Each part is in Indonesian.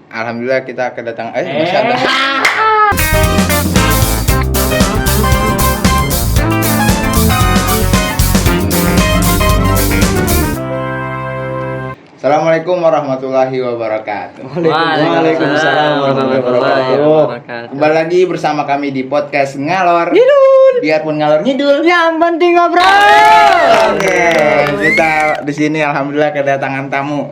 Alhamdulillah kita kedatangan Masya Allah. Assalamualaikum warahmatullahi wabarakatuh. Waalaikumsalam warahmatullahi wabarakatuh. Kembali lagi bersama kami di podcast Ngalor Ngidul. Biarpun ngalor ngidul, Yang penting ngobrol. Oke, kita di sini alhamdulillah kedatangan tamu.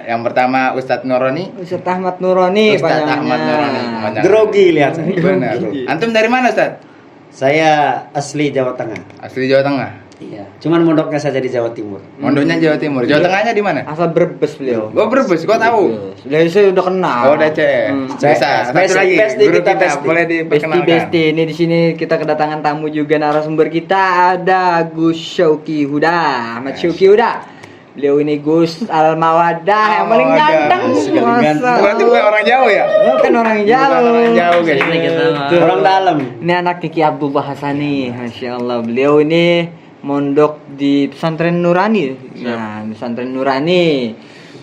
Yang pertama Ustadz Nuroni. Ustadz Ahmad Nuroni. Ustadz Ahmad Nuroni. Grogi lihat saya. Benar. Antum dari mana, Ustadz? Saya asli Jawa Tengah. Asli Jawa Tengah. Iya. Cuman mondoknya saja di Jawa Timur. Mondoknya Jawa Timur. Jawa Tengahnya di mana? Asal Brebes beliau. Gua Brebes, gua tahu. Dari saya udah kenal. Oh, DC. Bisa. Satu lagi, guru kita boleh diperkenalkan. Besti. Ini di sini kita kedatangan tamu juga, narasumber kita ada Gus Syauqi Huda. Ahmad Syauqi Huda. Beliau ini Gus Al-Mawadah yang paling ganteng. Berarti bukan orang Jawa ya? Bukan orang Jawa. Bukan orang Jawa guys. Orang dalam. Ini anak Kiki Abdullah Hasani. Masya Allah. Beliau ini mondok di pesantren Nurani. Nah, pesantren Nurani.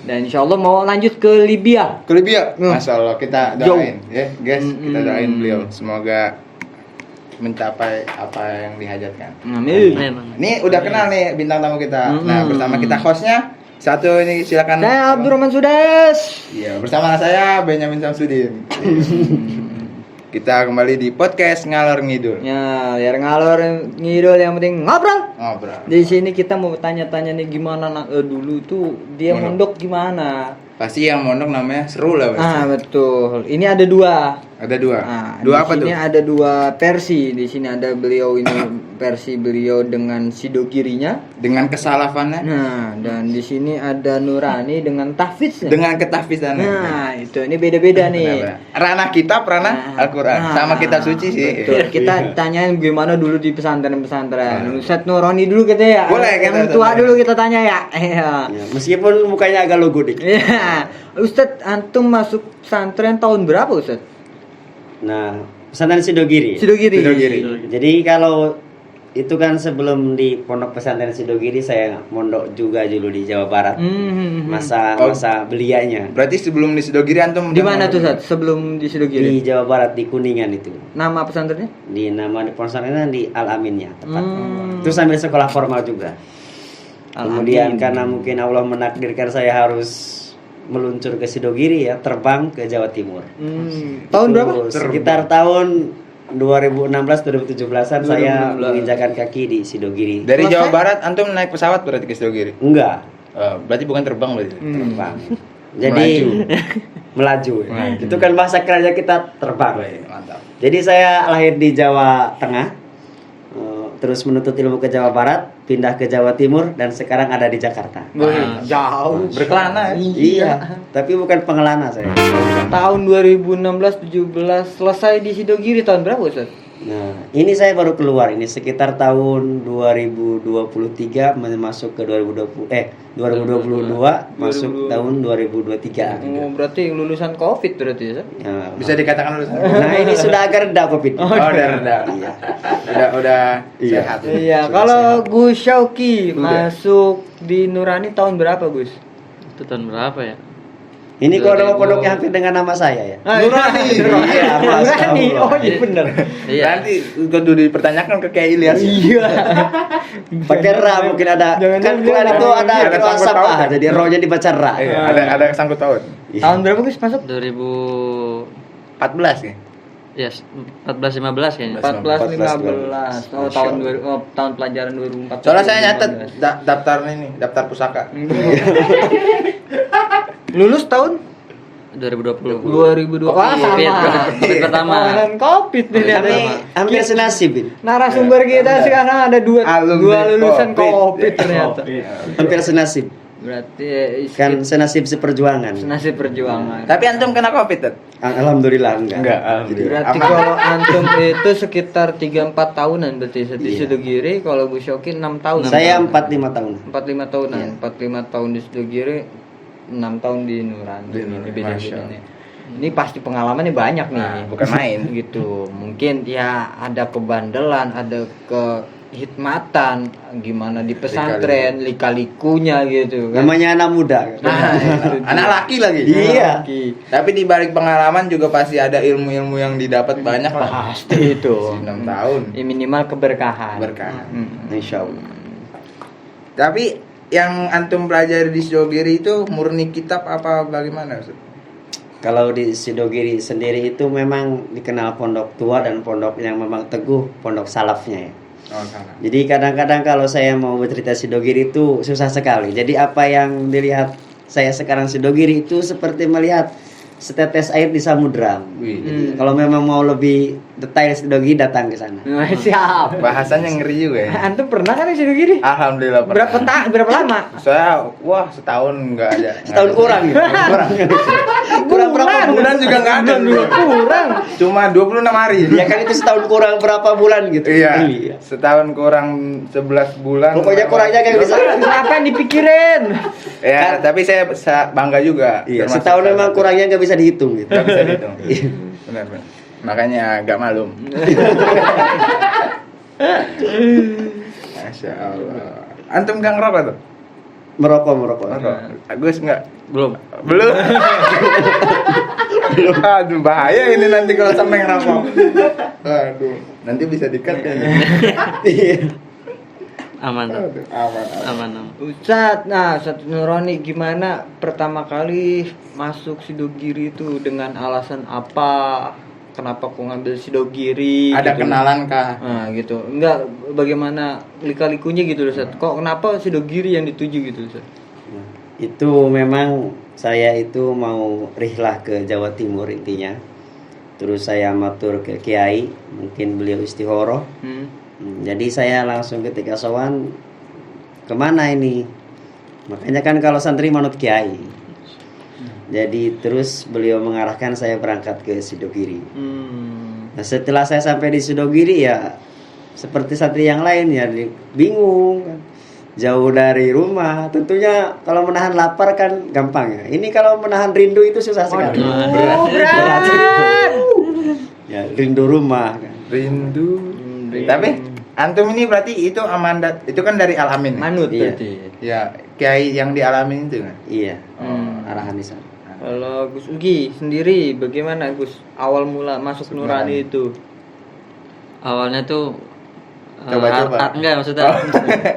Dan insya Allah mau lanjut ke Libya. Ke Libya. Masya Allah kita doain ya guys. Kita doain beliau. Semoga mencapai apa yang dihajatkan. Amin. Ini udah kenal nih bintang tamu kita. Nah, bersama kita hostnya satu ini silakan. Saya Abdurrahman Sudes. Iya, bersama saya Benyamin Samsudin. Kita kembali di podcast Ngalor Ngidul. Ya, biar ngalor ngidul yang penting ngobrol. Ngobrol. Di sini kita mau tanya-tanya nih gimana dulu tuh dia mondok gimana. Pasti yang mondok namanya seru lah pasti. Betul. Ini ada dua. Ada dua. Nah, Dua apa di sini tuh? ada dua versi. Di sini ada beliau ini versi beliau dengan sidogirinya. Dengan kesalafannya, Nah, dan di sini ada Nurani dengan tahfidznya. dengan ketahfizannya. Nah, itu ini beda-beda nih. Ranah kitab, ranah Al-Qur'an. Sama kitab suci sih. Betul. Kita tanyain gimana dulu di pesantren-pesantren. Ustadz Nurani dulu kita ya. Boleh, yang kita tua tanya. dulu kita tanya ya. Iya. Ya, meskipun mukanya agak logo dik. Iya. Ustadz, antum masuk pesantren tahun berapa, Ustadz? Nah, pesantren Sidogiri. Sidogiri. Jadi kalau itu kan sebelum di pondok pesantren Sidogiri saya mondok juga dulu di Jawa Barat. Masa belianya Berarti sebelum di Sidogiri antum Di mana tuh, Ustadz? Sebelum di Sidogiri? di Jawa Barat di Kuningan itu. Nama pesantrennya? Di nama di pesantrennya di Al Aminnya tepatnya. Itu sambil sekolah formal juga. Kemudian karena mungkin Allah menakdirkan saya harus meluncur ke Sidogiri ya, terbang ke Jawa Timur. Tahun Itu berapa? Sekitar tahun 2016-2017an saya menginjakan kaki di Sidogiri. Dari Jawa Barat antum naik pesawat berarti ke Sidogiri? Enggak, Berarti bukan terbang berarti. terbang. Jadi melaju. Melaju. Itu kan bahasa kerennya kita terbang. Mantap. Jadi saya lahir di Jawa Tengah, terus menuntut ilmu ke Jawa Barat, pindah ke Jawa Timur, dan sekarang ada di Jakarta. Jauh. Berkelana ya? Iya, tapi bukan pengelana saya. Tahun 2016-17 selesai di Sidogiri tahun berapa, Ustaz? Nah, ini saya baru keluar ini sekitar tahun 2023 masuk ke 2022 masuk tahun 2023. Oh, berarti lulusan Covid berarti ya, Ustaz? Ya, Bisa dikatakan lulusan. nah, ini sudah agak reda Covid. Oh, udah reda. Udah Iya. sehat. Iya, kalau Gus Syauqi masuk di Nurani tahun berapa, Gus? Itu tahun berapa ya? Ini kalau nama pondoknya hampir dengan nama saya ya. Nurani. Iya, Nurani. Oh, iya Masya bener. Iya. Nanti kudu dipertanyakan ke Kiai Ilyas. Iya. Pakai ra mungkin ada. Jangan Kan Quran itu ada Ada kira sangkut asap paut ya? jadi rohnya dibaca ra. Iya, ada sangkut paut. Tahun berapa, Gus, masuk? 14 ya? Ya 14-15 kayaknya. 14-15. Oh, tahun pelajaran 2014. Soalnya saya nyatet daftar pusaka. Lulus tahun 2020. 2002. Wah, Covid, sama. Covid pertama. Kemarin Covid nih lihat. Kami hampir senasib ini. Narasumber kita sekarang ada dua lulusan Covid. Covid ternyata. Hampir senasib. Berarti Kan senasib seperjuangan. nasib perjuangan. Tapi antum kena Covid tuh? Alhamdulillah enggak. Berarti kalau antum itu sekitar 3-4 tahunan berarti di Sidogiri, kalau Gus Syauqi 6 tahun. Saya 45 tahun. 45 tahunan. 45 tahun di Sidogiri, 6 tahun di Nurani. Ini beda-beda nih. Ini pasti pengalamannya banyak nih. Bukan main. Gitu. Mungkin ya ada kebandelan, ada hikmatan, gimana di pesantren, lika-likunya gitu kan. Namanya anak muda. Nah, itu dia. Anak laki lagi. Iya. Laki. Tapi di balik pengalaman juga pasti ada ilmu-ilmu yang didapat banyak lah. Pasti itu. 6 tahun. Ya, minimal keberkahan. Berkah. Insya Allah. Tapi yang antum pelajari di Sidogiri itu murni kitab apa bagaimana, Ustaz? Kalau di Sidogiri sendiri itu memang dikenal pondok tua dan pondok yang memang teguh, pondok salafnya ya. Oh, salah. Jadi kadang-kadang kalau saya mau bercerita Sidogiri itu susah sekali. Jadi apa yang dilihat saya sekarang Sidogiri itu seperti melihat setetes air di samudra. Wih. Jadi kalau memang mau lebih detail Sidogiri datang ke sana. Nah, siap. Bahasanya ngeri juga ya. Antum pernah kan di Sidogiri? Alhamdulillah pernah. Berapa lama? Saya setahun enggak ada. Setahun kurang gitu. Kurang berapa Bulan juga enggak ada. Kurang. Cuma 26 hari. Ya kan itu setahun kurang berapa bulan gitu. Iya. Setahun kurang 11 bulan. Pokoknya kurangnya kayak bisa. Apa yang dipikirin? Ya, tapi saya bangga juga. Iya, Termasuk setahun salah memang satu. kurangnya nggak bisa dihitung gitu. Nggak bisa dihitung. Benar. Makanya agak malum. Masya Allah. Antum nggak ngerokok tuh? Merokok. Ngerokok. Agus nggak? Belum. Belum. Aduh, bahaya ini nanti kalau sampai ngerokok. Aduh, nanti bisa di-cut kan? Aman. Aduh, aman. Ustadz, Ustadz Nurani gimana pertama kali masuk Sidogiri itu dengan alasan apa? Kenapa kok ngambil Sidogiri? Ada gitu. kenalan kah? Nah, gitu. Enggak, bagaimana lika-likunya gitu Ustadz. Kok kenapa Sidogiri yang dituju gitu Ustadz? Nah, itu memang saya itu mau rihlah ke Jawa Timur intinya. Terus saya matur ke kiai, mungkin beliau istihoroh. Jadi saya langsung ketika sowan, kemana ini? Makanya kan kalau santri manut kiai. Jadi terus beliau mengarahkan saya berangkat ke Sidogiri. Nah, setelah saya sampai di Sidogiri ya seperti santri yang lain ya bingung kan. Jauh dari rumah, tentunya kalau menahan lapar kan gampang ya. Ini kalau menahan rindu itu susah sekali. Berat. Ya, rindu rumah kan. Rindu. Tapi antum ini berarti itu amandat, itu kan dari Al-Amin. Manut Iya. berarti. Ya, kiai yang di Al-Amin itu kan. Iya. Arahan di sana. Kalau Gus Ugi sendiri bagaimana Gus awal mula masuk Nurani itu? Awalnya tuh Coba-coba. enggak maksudnya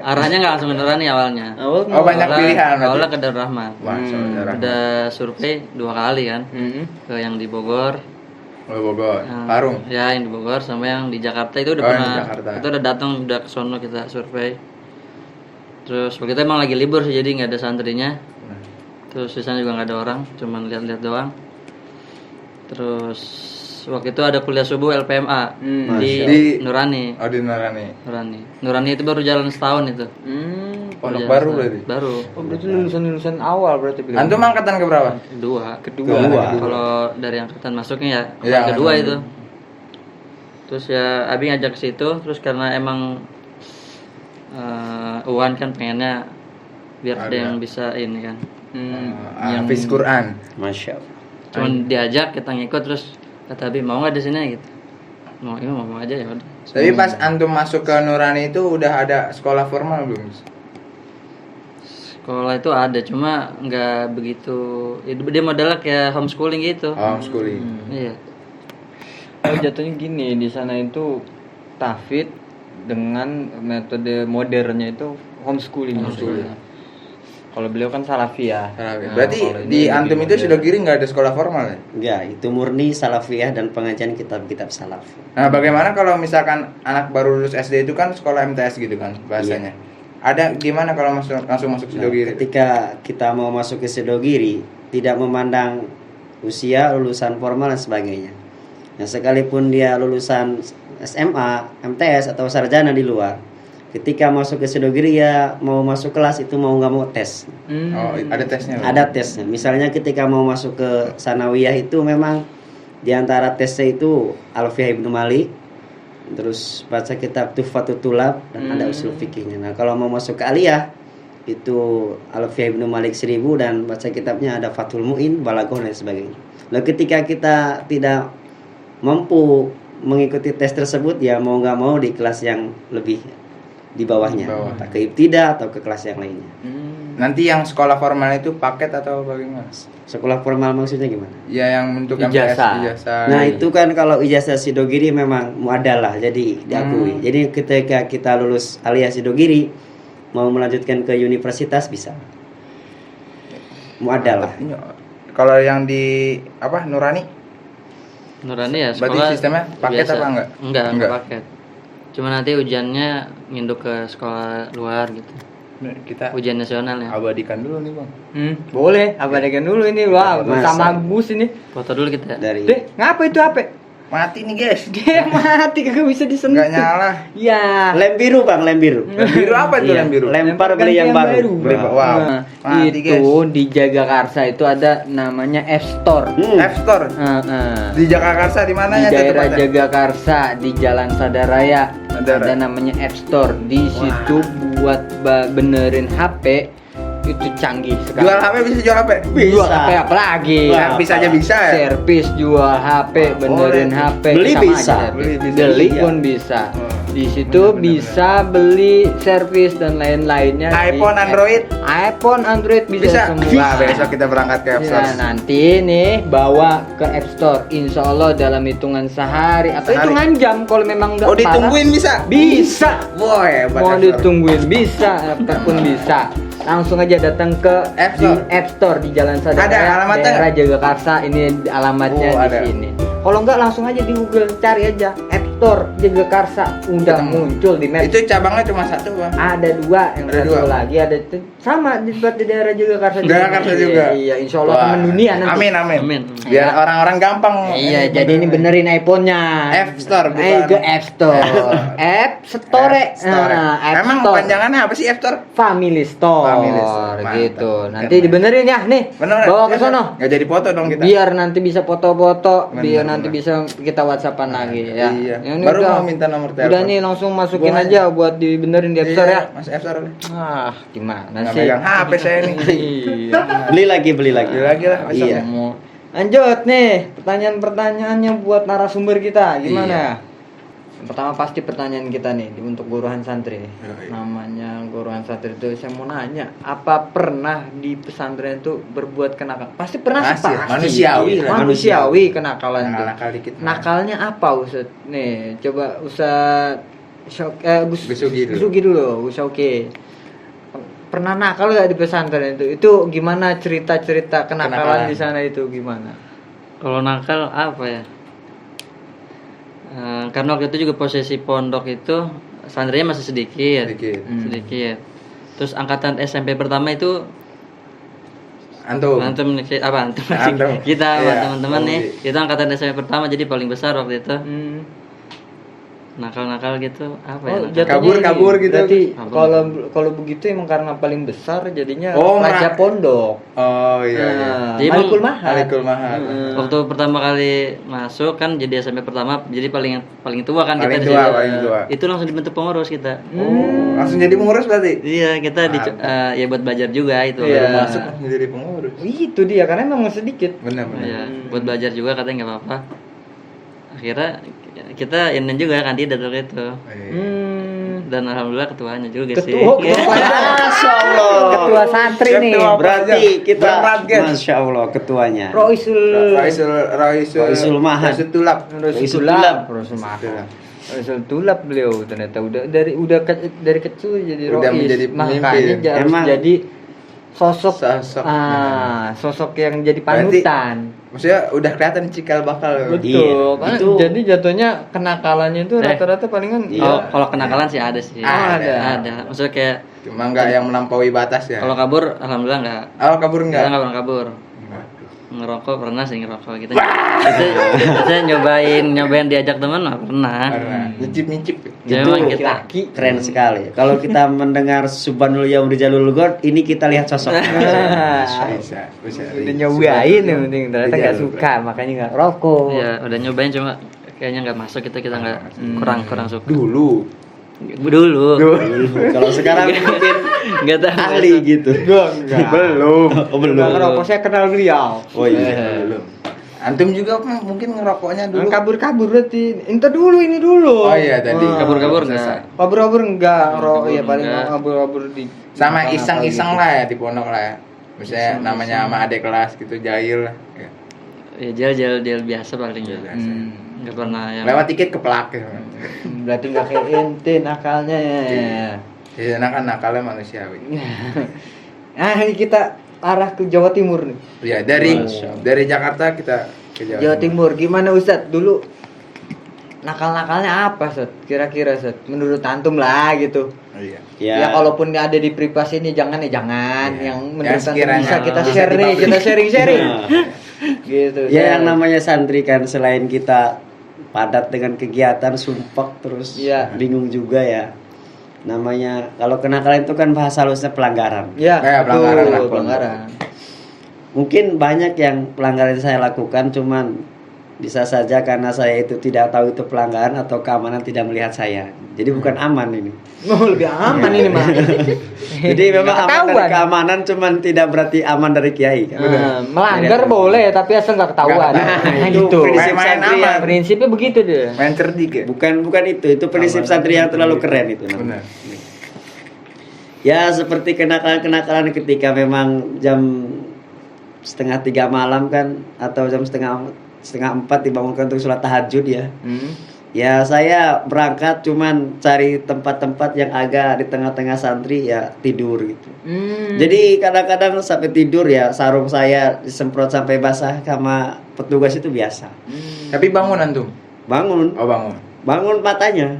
arahnya nggak langsung ke Nurani awalnya. Awal Oh, banyak pilihan berarti. Awalnya ke Darul Rahman. Masya Allah. Udah survei 2 kali kan. Ke yang di Bogor. Oh, Bogor, yang- Parung. Ya, yang di Bogor sama yang di Jakarta itu udah Oh, yang pernah. di Jakarta. Itu udah datang udah ke sono kita survei. Terus waktu itu emang lagi libur sih jadi nggak ada santrinya. Terus sisanya juga nggak ada orang, cuman lihat-lihat doang. Terus waktu itu ada kuliah subuh LPMA di Nurani. Oh, di Nurani. Nurani itu baru jalan setahun itu. Pondok Jalan baru setahun. berarti. Baru. Oh, berarti lulusan awal berarti. Antum angkatan ke berapa? Kedua. Kalau dari angkatan masuknya ya, Iya, kedua angkatan itu. Terus ya Abi ngajak ke situ, terus karena emang Uwan kan pengennya biar ada yang bisa ini kan. Hafiz Quran. Masya Allah. Cuman diajak kita ngikut terus kata Abi mau nggak di sini gitu. Mau aja ya udah. Tapi pas antum masuk ke Nurani itu udah ada sekolah formal belum? Sekolah itu ada cuma nggak begitu. Dia modelnya kayak homeschooling gitu. Homeschooling. Iya. Oh, jatuhnya gini, di sana itu tahfidz dengan metode modernnya itu homeschooling. Kalau beliau kan salafiyah. Berarti kalau ini di lebih antum itu modern. Sidogiri nggak ada sekolah formal ya? Enggak, itu murni salafiyah dan pengajian kitab-kitab salaf. Nah, bagaimana kalau misalkan anak baru lulus SD itu kan sekolah MTS gitu kan bahasanya? Ada gimana kalau langsung masuk Nah, Sidogiri? ketika kita mau masuk ke Sidogiri, tidak memandang usia, lulusan formal dan sebagainya. Nah, sekalipun dia lulusan SMA, MTS atau sarjana di luar, ketika masuk ke Sidogiri ya mau masuk kelas itu mau nggak mau tes. Oh, ada tesnya. Ada tesnya. Misalnya ketika mau masuk ke sanawiyah itu memang di antara tesnya itu Alfiyah Ibnu Malik, terus baca kitab Tuhfatul Tulab dan ada usul fikihnya. Nah, kalau mau masuk ke aliyah itu Alfiyah Ibnu Malik 1000 dan baca kitabnya ada Fathul Muin, Balaghah dan sebagainya. Lalu ketika kita tidak mampu mengikuti tes tersebut ya mau nggak mau di kelas yang lebih di bawahnya, Di bawah. entah ke ibtidah atau ke kelas yang lainnya. Nanti yang sekolah formal itu paket atau bagaimana? Sekolah formal maksudnya gimana? Ya yang bentuk Ijazah. ijazah. Nah itu kan kalau ijazah Sidogiri memang muadal lah, jadi diakui. Jadi ketika kita lulus alias Sidogiri mau melanjutkan ke universitas bisa, muadal lah. Kalau yang di apa Nurani? Nurani ya Berarti sekolah sistemnya paket biasa. apa enggak? Enggak Enggak. paket. Cuma nanti ujiannya nginduk ke sekolah luar gitu. Kita Ujian nasional ya. abadikan dulu nih bang. Boleh, abadikan dulu ini. Wah, Masa? sama Gus ini. Foto dulu kita. Dari Deh, ngapa itu HP? Mati nih guys. Dia mati kagak bisa disentuh. Nggak nyala. Ya. lem biru bang, lem biru. Lem biru apa itu Iya, lem biru? lempar Ganti beli yang baru. Beli- Wow. Nah, Mati, itu di Jagakarsa itu ada namanya F Store. F Store di Jakarta di mana Di ya daerah tempatnya? Jagakarsa di Jalan Sadaraya ada namanya F Store. Di situ buat benerin HP itu canggih sekali. Jual HP bisa jual HP? Jual HP apa lagi? Wah, Servis aja bisa ya? Servis, jual HP, benerin boleh. HP, Beli sama bisa. aja. Beli bisa. Beli Iya. pun bisa. Di situ Bener-bener. bisa beli servis dan lain-lainnya. di iPhone, Android? iPhone, Android bisa, Bisa. semua. Nah, besok kita berangkat ke F Store. Ya, nanti nih bawa ke App Store. Insya Allah dalam hitungan sehari atau Sehari. hitungan jam kalau memang nggak Oh ditungguin bisa? Bisa. Wah hebat. Mau F Store. ditungguin bisa, apapun bisa. Langsung aja datang ke App Store. di App Store di Jalan Sadaraya, Ada alamatnya daerah Jagakarsa. Ini alamatnya Oh, di ada. sini. Kalau enggak langsung aja di Google cari aja App Store Jagakarsa, udah Ketemu. muncul di map. Itu cabangnya cuma satu bang. Ada dua, yang Ada satu dua. lagi ada sama di daerah Jagakarsa Jagakarsa juga. Iya, insya Allah Wah. temen dunia nanti. Amin amin. Amin. Biar Ya. orang-orang gampang. Iya, jadi ini benerin iPhone-nya. App Store, bukan. Ke App Store. App Store. App Store. App Emang Store. panjangannya apa sih App Store? Family Store, Family Store, mantap. gitu. Nanti Keren. dibenerin ya, nih. Bener. Bawa ke sono. Nggak jadi foto dong kita. Biar nanti bisa foto-foto, Bener, biar bener. nanti bisa kita WhatsAppan lagi ya. Iya. Yang ini Baru udah, mau minta nomor telepon. Udah nih langsung masukin Buang aja buat dibenerin di App Store ya. Mas App Store. Ah, gimana Nggak sih? megang HP saya nih. Iya. Beli lagi, beli lagi. Beli lagi lah besok. Iya. Mau lanjut nih pertanyaan-pertanyaannya buat narasumber kita gimana? Iya. Yang pertama pasti pertanyaan kita nih untuk Guruhan Santri. Yoi. Namanya Guruhan Santri itu saya mau nanya, apa pernah di pesantren itu berbuat kenakalan? Pasti pernah sih, Pasti, pasti. manusiawi lah. Manusiawi kenakalan itu. Nakal dikit. Nakalnya apa Ustaz? Nih, coba Ustaz Busugi dulu. Busugi dulu, oke. Pernah nakal gak di pesantren itu? Itu gimana cerita-cerita kenakalan Kenakalan. di sana itu gimana? Kalau nakal apa ya? Karena waktu itu juga posisi pondok itu santrinya masih sedikit. Sedikit. Sedikit. Terus angkatan SMP pertama itu Antum. antum apa antum Antum. kita Iya, teman-teman nih Oke. itu angkatan SMP pertama jadi paling besar waktu itu Hmm. nakal-nakal gitu apa ya Oh, nakal? jatuhnya Kabur ini, gitu. Berarti Kabur. kalau begitu emang karena paling besar jadinya Oh, raja merak- pondok. Oh iya. iya. Nah, Jadi Malikul emang- Mahal. Malikul Mahal. Hmm. Waktu pertama kali masuk kan jadi SMP pertama jadi paling tua kan Paling kita di tua, situ. paling tua. Itu langsung dibentuk pengurus kita. Oh, langsung jadi pengurus berarti? Iya kita ya buat belajar juga itu. Iya. Baru masuk langsung jadi pengurus. Itu dia karena emang sedikit. Benar-benar. Iya, buat belajar juga katanya nggak apa-apa. Akhirnya kita ini juga kandidat waktu itu. Dan alhamdulillah ketuanya juga sih. Ketua, Iya. Masya Allah. ketua santri nih. Ketua. Berarti kita Berat, guys. Masya Allah ketuanya. Roisul Raisul Mahad. Raisul Tulap. Roisul Tulap. Roisul Mahad. Roisul Tulap beliau ternyata dari kecil jadi Udah rois. menjadi Makanya pemimpin. harus Emang. jadi sosok Sosok. yang jadi Berarti- panutan. Maksudnya udah kelihatan cikal bakal. Betul. Iya, Karena itu- jadi jatuhnya kenakalannya itu rata-rata palingan Kalau kenakalan sih ada sih. Ada. Ada. Maksudnya kayak Cuma nggak yang melampaui batas ya. kalau kabur alhamdulillah enggak. Oh kabur Kita nggak? nggak pernah kabur. Ngerokok pernah sih ngerokok gitu. Kita nyobain diajak teman mah pernah. Karena nyicip. Ya, Itu memang kita laki. keren sekali. Kalau kita mendengar Subhanul Yaum Rijalul God, ini kita lihat sosok. Bisa. Udah nyobain yang penting ternyata nggak suka makanya nggak rokok. ya udah nyobain cuma kayaknya nggak masuk kita nggak kurang suka. Dulu. Dulu. Kalau sekarang mungkin Nggak tahu. ahli gitu. Belum. Oh belum. Nggak ngerokok saya kenal beliau. Oh iya. Belum. Antum juga mungkin ngerokoknya dulu. Kabur-kabur berarti. Ini dulu. Oh iya tadi. Kabur-kabur Selesai. enggak? Kabur-kabur enggak, Kabur-kabur ya paling enggak. kabur-kabur di Sama nakal-nakal iseng-iseng gitu. lah ya di pondok lah ya. Misalnya Iseng-iseng. namanya sama adik kelas gitu jahil lah. Ya. Ya jail biasa paling ya. Biasa. Enggak pernah yang Lewat dikit keplak ya. Berarti enggak kayak ente nakalnya ya. Iya, kan nakalnya manusiawi. Nah, ini kita arah ke Jawa Timur nih. Ya dari Jakarta kita ke Jawa Timur. Gimana Ustadz? Dulu nakal-nakalnya apa, Ustadz? Kira-kira, Ustadz? Menurut antum lah gitu. Oh, iya. Ya, kalaupun ada di privasi ini jangan Iya. yang menurut Yang antum sekiranya bisa kita bisa share nih, dipublish. kita sharing-sharing. Nah, Gitu. ya yang namanya santri kan selain kita padat dengan kegiatan sumpek terus Iya. bingung juga ya. Namanya kalau kenakalan itu kan bahasa halusnya pelanggaran. Ya, Kayak pelanggaran lah, pelanggaran. Mungkin banyak yang pelanggaran yang saya lakukan, cuman bisa saja karena saya itu tidak tahu itu pelanggaran atau keamanan tidak melihat saya. Jadi bukan aman ini. Oh, lebih aman ini mah. Jadi memang Nggak aman dari ketahuan. keamanan, cuman tidak berarti aman dari kiai. Kan? Melanggar Jadi, boleh tapi asal nggak ketahuan. Nggak ketahuan. Nah, itu gitu. prinsip Main-main santri aman. yang- Prinsipnya begitu deh. Main cerdik ya. bukan itu prinsip santri yang terlalu keren itu namanya. Benar. Ya seperti kenakalan-kenakalan ketika memang jam 2:30 malam kan, atau jam setengah 4 dibangunkan untuk sholat tahajud ya. Ya saya berangkat cuman cari tempat-tempat yang agak di tengah-tengah santri ya tidur gitu. Jadi kadang-kadang sampai tidur ya sarung saya disemprot sampai basah sama petugas itu biasa. Tapi bangun antum. Bangun matanya.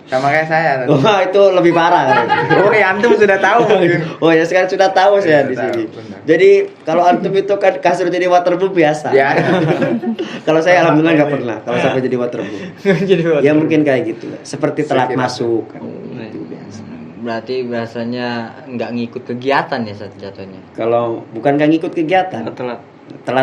Sama kayak saya tadi. Wah itu lebih parah. Oh ya antum sudah tahu mungkin. Oh ya sekarang sudah tahu saya di Sudah sini. tahu, benar. Jadi kalau antum itu kan kasur jadi waterproof biasa. Ya. Kalau saya alhamdulillah nggak pernah kalau sampai jadi waterproof. Jadi Ya mungkin kayak gitu. Seperti telat Saya kira. masuk. Kan. Itu biasa. Berarti biasanya nggak ngikut kegiatan ya saat jatuhnya. Kalau bukan nggak ngikut kegiatan, telat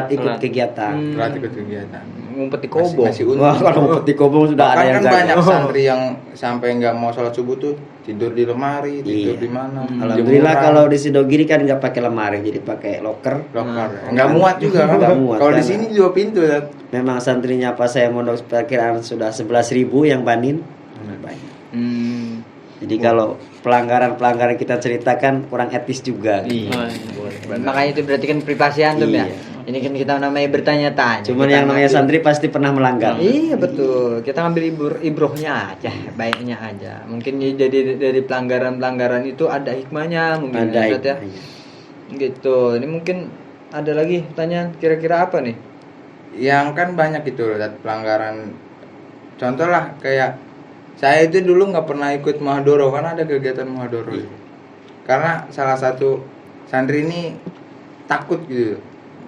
ikut Telat. kegiatan. Telat ikut kegiatan. Ngumpet di kobo. Masih untung. Wah kalau mau peti kobong sudah Bahkan ada yang kan jaga. banyak santri yang sampai nggak mau sholat subuh tuh tidur di lemari, tidur Iya. di mana. Alhamdulillah jemuran, kalau di Sidogiri kan nggak pakai lemari, jadi pakai locker. loker. Nggak muat juga kan. Nggak muat, Kalau di karena- sini dua pintu kan. Memang santrinya pas saya mondok perkiraan sudah 11.000 yang banin. Banyak. Hmm. Jadi kalau pelanggaran kita ceritakan kurang etis juga. Iya. Oh, iya. Makanya itu berarti kan privasi antum ya. Iya. Ini kan kita namanya bertanya-tanya. Cuman Kita yang namanya ngambil- santri pasti pernah melanggar. Iya betul. Kita ngambil ibrohnya aja, baiknya aja. Mungkin dari pelanggaran-pelanggaran itu ada hikmahnya mungkin Ada ya, Ustadz ya. hikmahnya. Gitu. Ini mungkin ada lagi pertanyaan kira-kira apa nih? Yang kan banyak itu loh pelanggaran. Contoh lah kayak saya itu dulu nggak pernah ikut muhadoro karena ada kegiatan muhadoro. Karena salah satu santri ini takut gitu,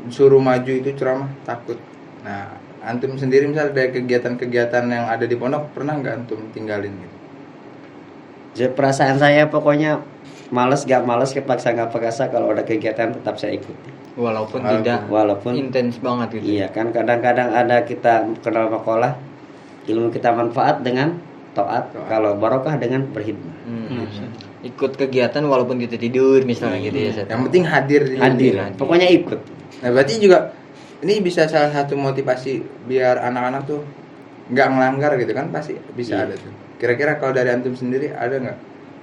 suruh maju itu ceramah takut. Nah, antum sendiri misal dari kegiatan-kegiatan yang ada di pondok pernah nggak antum tinggalin gitu? Jadi perasaan saya pokoknya males gak males, kepaksa gak paksa, kalau ada kegiatan tetap saya ikuti. Walaupun Walaupun- tidak Walaupun intens banget gitu. iya kan kadang-kadang ada kita kenal makalah, ilmu kita manfaat dengan taat, kalau barokah dengan berkhidmat. Ikut kegiatan walaupun kita tidur misalnya gitu ya. Ustadz. Yang penting hadir di Hadir, hadir. pokoknya ikut. Nah, berarti juga ini bisa salah satu motivasi biar anak-anak tuh nggak ngelanggar gitu kan, pasti bisa Iya. ada tuh. Kira-kira kalau dari antum sendiri ada nggak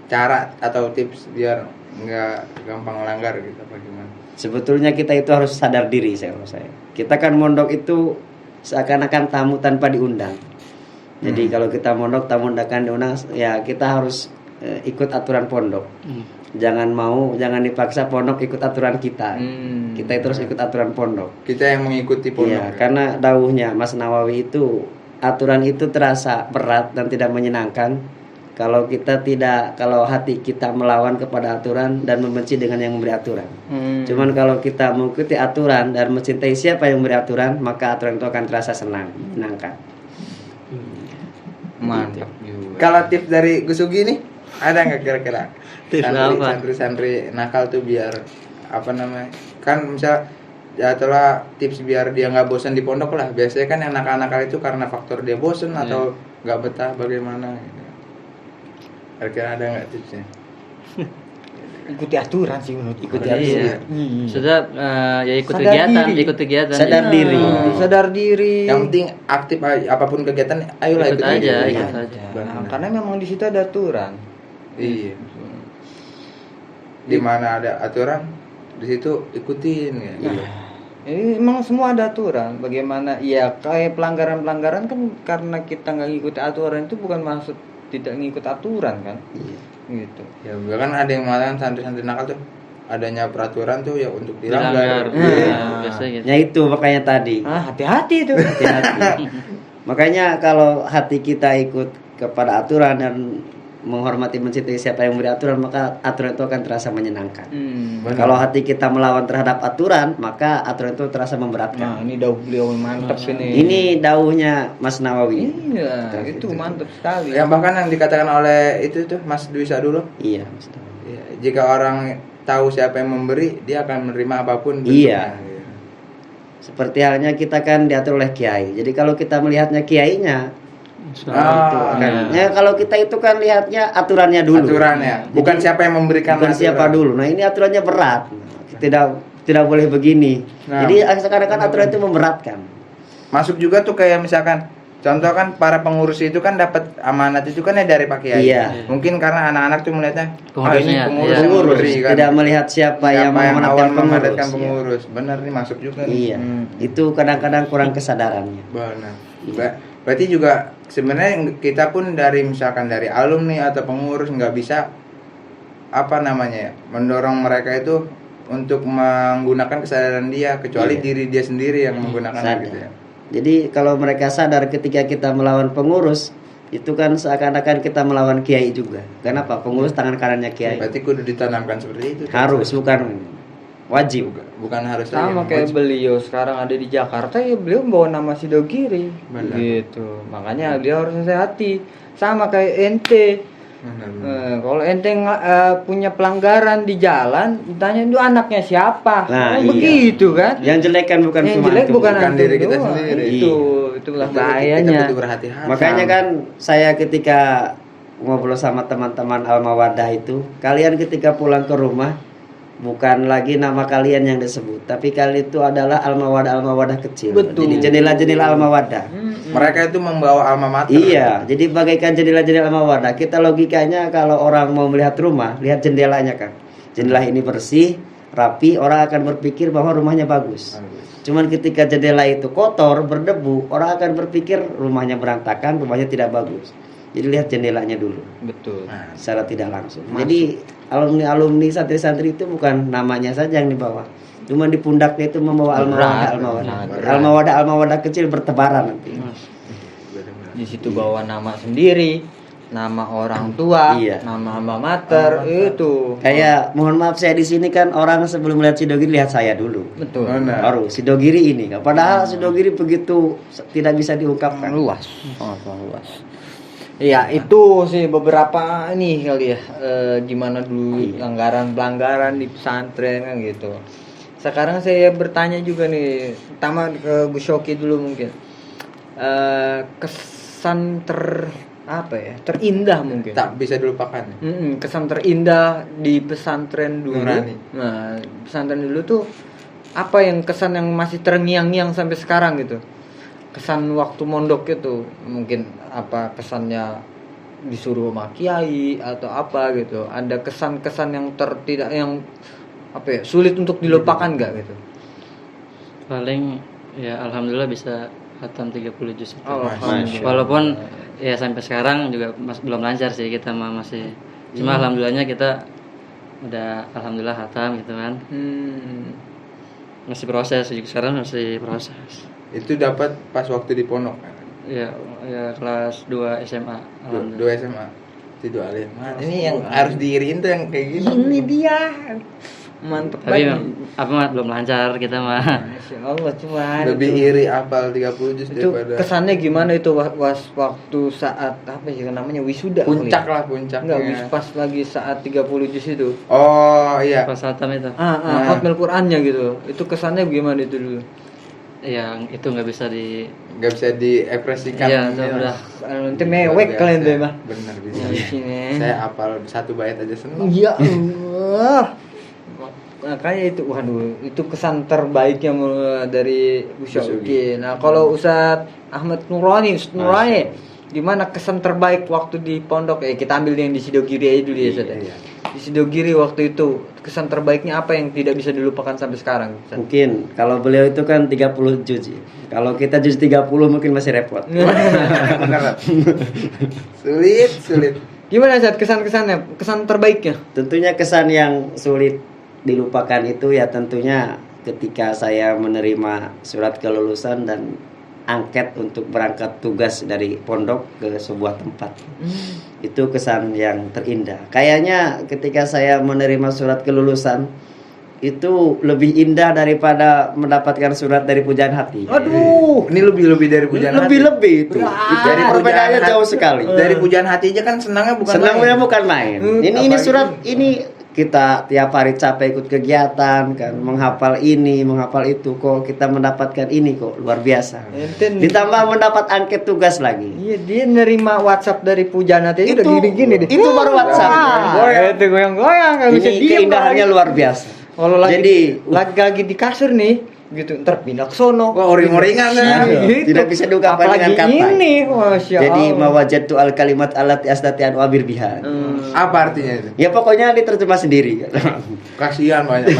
cara atau tips biar nggak gampang ngelanggar gitu apa gimana? Sebetulnya kita itu harus sadar diri menurut saya. Kita kan mondok itu seakan-akan tamu tanpa diundang. Jadi kalau kita mondok tamu undakan diundang, ya kita harus ikut aturan pondok. Jangan dipaksa pondok ikut aturan kita. Kita itu harus ikut aturan pondok. Kita yang mengikuti pondok. Iya, karena dawuhnya Mas Nawawi itu aturan itu terasa berat dan tidak menyenangkan kalau hati kita melawan kepada aturan dan membenci dengan yang memberi aturan. Cuman kalau kita mengikuti aturan dan mencintai siapa yang memberi aturan, maka aturan itu akan terasa senang, menyenangkan. Mantap juga. Kalau tips dari Gusugi nih ada nggak kira-kira? Tips apa? Santri nakal tuh biar apa namanya? Kan misal ya itulah tips biar dia nggak bosan di pondok lah. Biasanya kan yang nakal-nakal itu karena faktor dia bosan atau nggak betah bagaimana gitu. Kira-kira ada nggak tipsnya? ikuti aturan sih menurut Ikuti gue. Iya. Sudah ya ikut Sadar kegiatan, diri. ikut kegiatan. Sadar Iya. diri. Sadar diri. Yang penting aktif aja, apapun kegiatan ayolah Ikut aja, Iya. ikut aja. Nah, karena memang di situ ada aturan. Iya. Di mana ada aturan, di situ ikutin ya. Iya. Ini memang semua ada aturan. Bagaimana? Ya kayak pelanggaran-pelanggaran kan karena kita nggak ngikuti aturan itu bukan maksud tidak ngikut aturan kan? Gitu. Ya bahkan ada yang mengatakan santri-santri nakal tuh adanya peraturan tuh ya untuk Dilanggar. dilanggar. Iya, Nah. biasanya gitu. Ya itu makanya tadi. Hati-hati itu. Hati-hati. Makanya kalau hati kita ikut kepada aturan dan menghormati mencintai siapa yang memberi aturan, maka aturan itu akan terasa menyenangkan. Benar. Kalau hati kita melawan terhadap aturan, maka aturan itu terasa Nah, memberatkan. ini dauh beliau mantap ini. Ini dauhnya Mas Nawawi. Iya, itu mantap sekali. Yang bahkan yang dikatakan oleh itu tuh Mas Dwi Sadulo, Iya, Mas Nawawi. ya, jika orang tahu siapa yang memberi, dia akan menerima apapun Iya. bentuknya. Seperti halnya kita kan diatur oleh kiai. Jadi kalau kita melihatnya kiainya, itu akan. Ya kalau kita itu kan lihatnya aturannya dulu. Aturannya, bukan siapa yang memberikan Bukan aturan. siapa dulu. Nah, ini aturannya berat. Tidak boleh begini. Nah. Jadi seakan-akan aturan itu memberatkan. Masuk juga tuh kayak misalkan contoh kan para pengurus itu kan dapat amanat itu kan ya dari Pak Kiai. Iya. Mungkin karena anak-anak tuh melihatnya Pengurusnya, ini pengurus iya. yang Pengurus memberi kan. tidak melihat siapa yang awal memenangkan memandatkan pengurus. pengurus. Benar nih masuk juga nih. Iya. Itu kadang-kadang kurang kesadarannya. Benar. Berarti juga sebenarnya kita pun dari misalkan dari alumni atau pengurus nggak bisa apa namanya ya, mendorong mereka itu untuk menggunakan kesadaran dia kecuali Iya. diri dia sendiri yang menggunakan Sadar. gitu ya. Jadi kalau mereka sadar ketika kita melawan pengurus, itu kan seakan-akan kita melawan kiai juga. Kenapa? Pengurus tangan kanannya kiai. Berarti kudu ditanamkan seperti itu. Harus, bukan wajib. Bukan harus Sama aja, kayak wajib. beliau sekarang ada di Jakarta ya beliau bawa nama Sidogiri. Benar. Gitu. Makanya dia harus hati-hati. Sama kayak ente. Benar. Kalau ente punya pelanggaran di jalan, ditanya itu anaknya siapa? Nah, Oh, iya. begitu kan? Yang jelek kan bukan Yang cuma jelek antum. bukan bukan antum diri kita doang. sendiri. Itulah Kita bahayanya. butuh berhati-hati. Makanya kan saya ketika ngobrol sama teman-teman Al-Mawaddah itu, kalian ketika pulang ke rumah bukan lagi nama kalian yang disebut, tapi kalian itu adalah Al-Mawaddah kecil. Betul. Jadi jendela-jendela Al-Mawaddah. mereka itu membawa alma mater. Iya, jadi bagaikan jendela-jendela Al-Mawaddah. Kita logikanya kalau orang mau melihat rumah, lihat jendelanya kan. Jendela ini bersih, rapi, orang akan berpikir bahwa rumahnya bagus. Cuman ketika jendela itu kotor, berdebu, orang akan berpikir rumahnya berantakan, rumahnya tidak bagus. Jadi lihat jendelanya dulu Betul. Nah, secara tidak langsung. Jadi alumni santri-santri itu bukan namanya saja yang dibawa. Cuma di pundaknya itu membawa Berat, Al-Mawaddah. Al-Mawaddah kecil bertebaran nanti. Di situ bawa nama sendiri, nama orang tua, Iya. nama alma mater, itu. Kayak mohon maaf saya di sini kan orang sebelum melihat Sidogiri lihat saya dulu. Betul. Benar. Baru Sidogiri ini. Padahal Sidogiri begitu tidak bisa diungkapkan. Luas, sangat luas. Iya, itu sih beberapa nih kali ya, gimana dulu pelanggaran-pelanggaran di pesantren kan gitu. Sekarang saya bertanya juga nih, pertama ke Gus Shoki dulu mungkin. Kesan terindah mungkin. tak bisa dilupakan. Kesan terindah di pesantren dulu. Nurani. Nah, pesantren dulu tuh apa yang kesan yang masih terngiang-ngiang sampai sekarang gitu? Kesan waktu mondok itu mungkin apa kesannya disuruh sama kiai atau apa gitu? Ada kesan-kesan yang sulit untuk dilupakan nggak gitu? Paling ya alhamdulillah bisa khatam 30 juz itu. Alhamdulillah. Walaupun ya sampai sekarang juga belum lancar sih kita masih. Cuma alhamdulillahnya kita udah alhamdulillah khatam gitu kan. Masih proses juga sekarang masih proses. Itu dapat pas waktu di pondok. Ya kelas 2 SMA. Alhamdulillah. 2 SMA. Itu alim. Ini yang harus diiriin tuh yang kayak gini. Ini dia. Mantep Tapi banget. belum lancar kita mah. Masya Allah cuma Lebih itu. iri apal 30 juz Itu daripada kesannya gimana itu waktu saat apa sih namanya wisuda puncak kali ya? lah puncaknya. Enggak, pas lagi saat 30 juz itu. Oh iya. Pas khatam itu. Hotmail Qur'annya gitu. Itu kesannya gimana itu dulu? yang itu nggak bisa nggak bisa diekspresikan. Iya, itu udah. Nanti mewek kalian tuh mah. Bener bisa. Ya, di sini. Saya hafal 1 bait aja seneng. Ya Allah. Makanya itu, waduh, itu kesan terbaiknya dari Usyauki. Nah, kalau Ustadz Ahmad Nurani, gimana kesan terbaik waktu di pondok? Kita ambil yang di Sidogiri aja dulu ya, Ustadz. Iya. Di Sidogiri waktu itu kesan terbaiknya apa yang tidak bisa dilupakan sampai sekarang, Ustadz? Mungkin kalau beliau itu kan 30 juz. Kalau kita juz 30 mungkin masih repot. Beneran. Sulit. Gimana Ustadz kesan-kesannya? Kesan terbaiknya? Tentunya kesan yang sulit dilupakan itu ya tentunya ketika saya menerima surat kelulusan dan angket untuk berangkat tugas dari pondok ke sebuah tempat. Itu kesan yang terindah. Kayaknya ketika saya menerima surat kelulusan itu lebih indah daripada mendapatkan surat dari pujaan hati. Aduh, Ini lebih dari pujaan hati. Lebih itu. Dari perbedaannya pujaan jauh hati. sekali. Dari pujaan hati aja kan senangnya bukan Senangnya main. bukan main. Ini apalagi- surat ini kita tiap hari capek ikut kegiatan kan, menghafal ini, menghafal itu, kok kita mendapatkan ini kok luar biasa. Enten. Ditambah mendapat angket tugas lagi. Iya, dia nerima WhatsApp dari Pujana tadi udah gini-gini deh. Itu baru WhatsApp. Itu goyang-goyang, nggak bisa Ini diem. keindahannya lagi. luar biasa. Kalau lagi Jadi lagi di kasur nih, gitu, ntar pindah ke sono. Wah, oring-oringan kan. Gitu. Tidak bisa diungkapkan Apalagi dengan kata. ini, masya Jadi Allah. mawajadtu al kalimat alati astati'an wabir biha. Apa artinya itu? Ya pokoknya diterjemah sendiri. Kasihan banyak.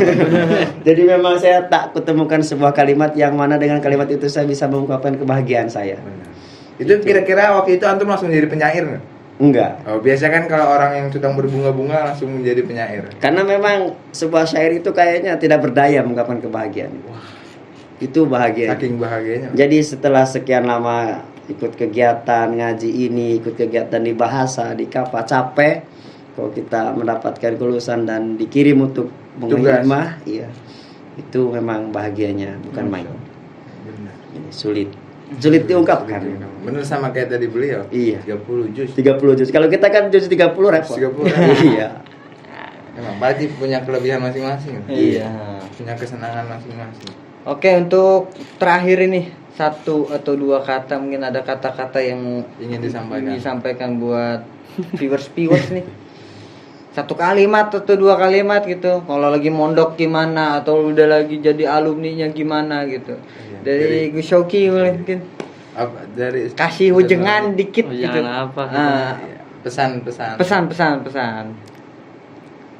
Jadi memang saya tak kutemukan sebuah kalimat yang mana dengan kalimat itu saya bisa mengungkapkan kebahagiaan saya. Itu kira-kira waktu itu antum langsung jadi penyair nggak? Enggak. Oh, biasa kan kalau orang yang sedang berbunga-bunga langsung menjadi penyair. Karena memang sebuah syair itu kayaknya tidak berdaya mengungkapkan kebahagiaan. Itu bahagia. Saking bahagianya. Jadi setelah sekian lama ikut kegiatan ngaji ini, ikut kegiatan di bahasa, di kapa, capek, kalau kita mendapatkan kelulusan dan dikirim untuk Tugas. menghidmah, iya. Itu memang bahagianya, bukan main. Benar. Ini sulit diungkapkan. Bener sama kayak tadi beliau. Iya. 30 juz. 30 juz. Kalau kita kan juz 30 repot. 30. Iya. Emang berarti punya kelebihan masing-masing. Iya. Punya kesenangan masing-masing. Oke, untuk terakhir ini 1 atau 2 kata, mungkin ada kata-kata yang Ingin disampaikan buat viewers nih. 1 kalimat atau 2 kalimat gitu. Kalau lagi mondok gimana, atau udah lagi jadi alumninya gimana gitu. Iya, Dari Gus Syauki mungkin Apa dari kasih hujangan dikit gitu. Hujangan apa? Ah, Iya, pesan-pesan.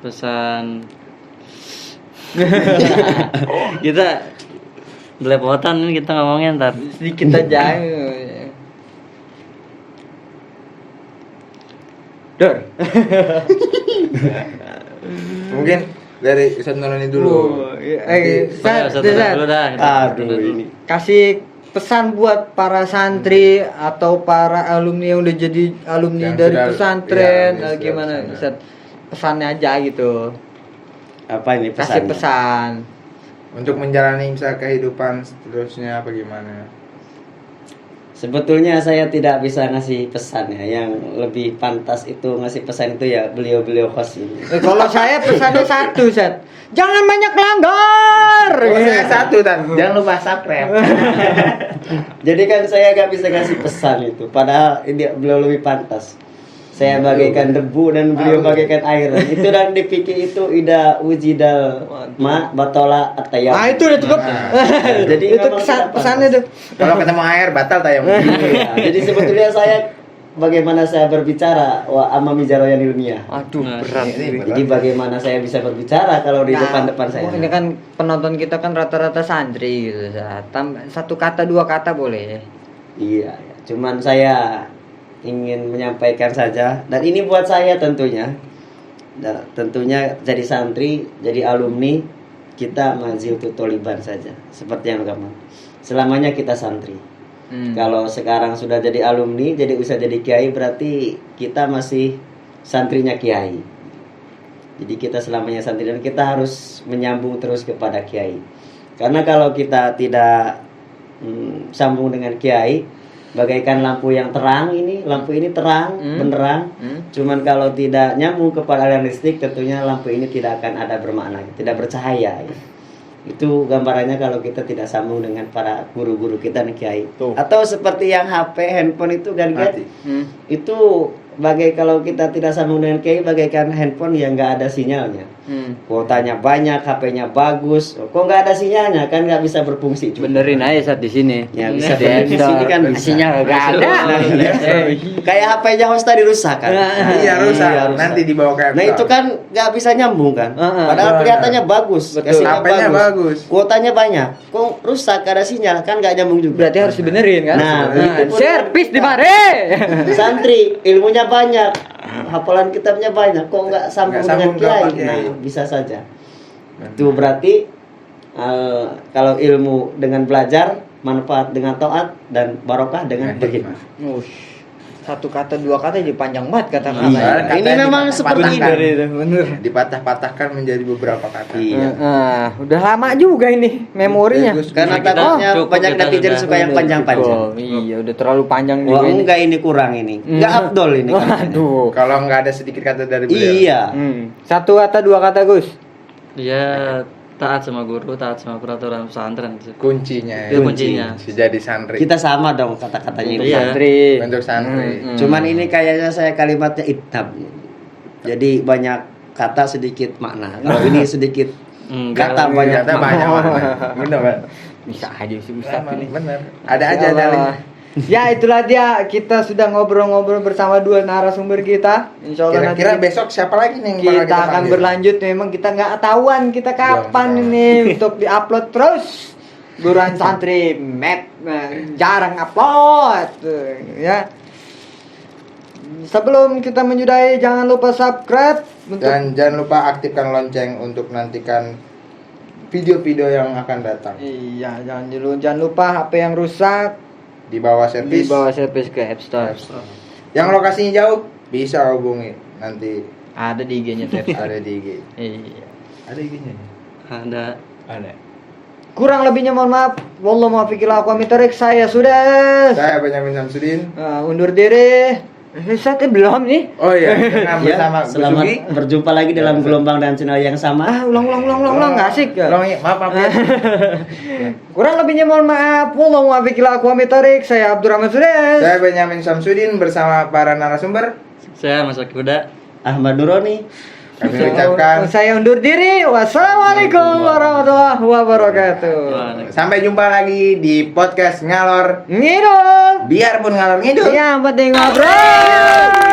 pesan. Kita belepotan ini kita ngomongin ntar. Sedikit aja. Dor. Mungkin dari Ustaz Nurani dulu. Ustaz, Satu dulu dah. Aduh ini. kasih pesan buat para santri atau para alumni yang udah jadi alumni Yang dari sudah- pesantren, iya, yang gimana sudah Ustaz? Pesannya aja gitu. Apa ini Kasih pesannya? pesan. Untuk menjalani misal kehidupan seterusnya apa gimana? Sebetulnya saya tidak bisa ngasih pesan ya. Yang lebih pantas itu ngasih pesan itu ya beliau-beliau host ini. Kalau saya pesannya satu, Ustaz. Jangan banyak langgar. Oh, saya satu dan jangan lupa subscribe. Jadi kan saya gak bisa ngasih pesan itu. Padahal beliau lebih pantas. Saya bagaikan debu dan beliau bagaikan air. Itu dan dipikir itu ida wujidal ma batola atayam. Ah, itu udah cukup. Jadi itu memang tidak pesannya tuh. Kalau ketemu air batal tayang. Iya, jadi sebetulnya saya bagaimana saya berbicara wa amami jaroyan ilmiah. Aduh, Nah, berat. ini Jadi bagaimana saya bisa berbicara kalau di depan-depan saya. Ini kan penonton kita kan rata-rata santri gitu, Ustaz. 1 kata 2 kata boleh. Iya, ya. Cuman saya ingin menyampaikan saja dan ini buat saya tentunya. Tentunya jadi santri, jadi alumni kita maziltu toliban saja seperti yang gampang. Selamanya kita santri. Kalau sekarang sudah jadi alumni, jadi usah jadi kiai berarti kita masih santrinya kiai. Jadi kita selamanya santri dan kita harus menyambung terus kepada kiai. Karena kalau kita tidak sambung dengan kiai, bagaikan lampu yang terang ini, lampu ini terang, benderang. Cuman kalau tidak nyambung kepada aliran listrik, tentunya lampu ini tidak akan ada bermakna, tidak bercahaya. Ya. Itu gambarannya kalau kita tidak sambung dengan para guru-guru kita nih Kiai. Tuh. Atau seperti yang HP, handphone itu kan Mati. itu bagai kalau kita tidak sambung dengan Kiai bagaikan handphone yang nggak ada sinyalnya. Kuotanya banyak, HP-nya bagus, kok nggak ada sinyalnya kan nggak bisa berfungsi. Benerin aja saat di sini. Ya bisa Di di sini kan bisa. Sinyal nggak ada. Nah, iya. Kayak HP-nya Hosta dirusak kan. Iya rusak. Nanti dibawa ke Nah itu kan nggak bisa nyambung kan. Padahal benar. kelihatannya bagus, Betul. casingnya HP-nya bagus. kuotanya banyak. Kok rusak gak ada sinyal kan nggak nyambung juga. Berarti harus dibenerin kan? Nah, begitu pun- servis di mare. Santri ilmunya banyak, hafalan kitabnya banyak, kok nggak sambung Nggak dengan sambung ke kiai? Pak Kiai. Nah bisa saja. Itu berarti kalau ilmu dengan belajar, manfaat dengan taat, dan barokah dengan berhikmah. Ush, satu kata dua kata jadi panjang banget kata kata. Iya. Ini memang seperti dipatah-patahkan. Bener. Dipatah-patahkan menjadi beberapa kata. Iya. Udah lama juga ini memorinya. Bagus. Karena Kita takutnya cukup, banyak kita netizen sudah. suka yang panjang-panjang. Betul. Iya, udah terlalu panjang Wah juga ini. enggak ini kurang ini. Enggak abdol ini. Waduh. Kalau nggak ada sedikit kata dari beliau. Iya. Satu kata dua kata Gus. Dia taat sama guru, taat sama peraturan pesantren. Kuncinya. Itu kuncinya. Jadi santri. Kita sama dong kata-katanya itu. Iya. Santri. Untuk santri. Cuman ini kayaknya saya kalimatnya itab. Jadi banyak kata sedikit makna. Kalau ini sedikit Enggak. kata banyak Kata makna. banyak makna. Benar kan? Bisa aja sih Ustaz ini. Benar. Ada aja Ya Allah. dalilnya. Ya itulah dia, kita sudah ngobrol-ngobrol bersama dua narasumber kita. Insya Allah Kira-kira nanti besok siapa lagi nih yang bakal kita akan panggil? berlanjut. Memang kita nggak tahuan kita kapan Belum ini untuk diupload terus. Guruan santri jarang upload ya. Sebelum kita menyudahi jangan lupa subscribe untuk Dan jangan lupa aktifkan lonceng untuk nantikan video-video yang akan datang. iya jangan lupa HP yang rusak Di bawah servis. dibawa servis ke App Store. Yang lokasinya jauh bisa hubungi nanti Ada di IG-nya tuh. ada di IG. Iya. Ada IG-nya. Ada. Ada. Kurang lebihnya mohon maaf. Wallahu muwaffiq ila aqwamit thoriq. Saya sudah Saya Benyamin Samsudin. undur diri. Saya belum nih. Oh iya, dengan Ya, bersama Gus selamat Ugi. berjumpa lagi dalam gelombang dan channel yang sama. Ulang nggak asik. Ulang, ya. Maaf ya. Kurang lebihnya mohon maaf. Wallahu muwaffiq ila aqwamit thoriq. Saya Abdurrahman Sudes. Saya Benyamin Samsudin bersama para narasumber. Saya Mas Kuda. Ahmad Nuroni. Kami ucapkan Saya undur diri. Wassalamualaikum warahmatullahi wabarakatuh. sampai jumpa lagi di podcast Ngalor. Ngidul. Biarpun ngalor ngidul. Yang penting ngobrol.